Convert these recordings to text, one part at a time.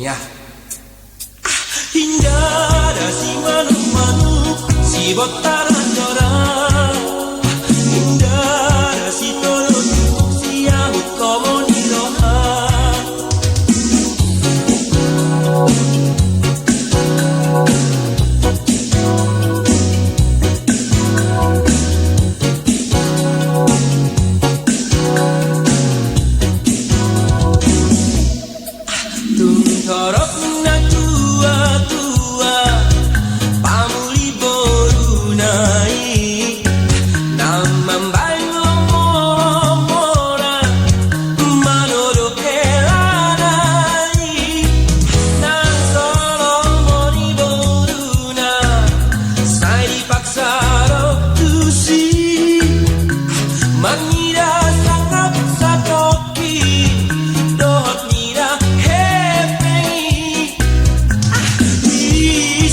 ya. Hindara si manu-manu si botaran jorang. Hindara si tolo tutuk si ahut komo niroha. Tung torok na tua-tua pamuli boru nai namambai ngomora manoro kelanai nang solo moni boru na sai dipaksaro tusi mangira sangap satoki dohot nira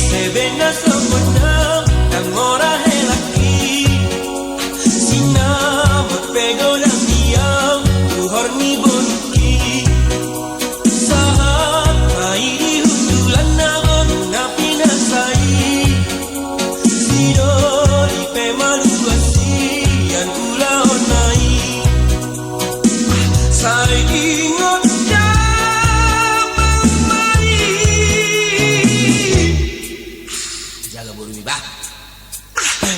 Sebena sebenang dan ora helaki Sinamot pego dan diam Tuhor ni bonki Sahat mairi hundulan nagon Napi nasai Sidori pemalu asian ulaon nai Sai ingot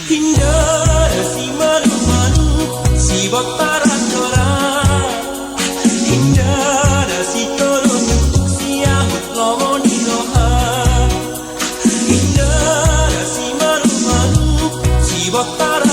Hindara si manu-manu si botaran jorang. Hindara si tolo tutuk si ahut lomo niroha. Hindara si manu-manu si botaran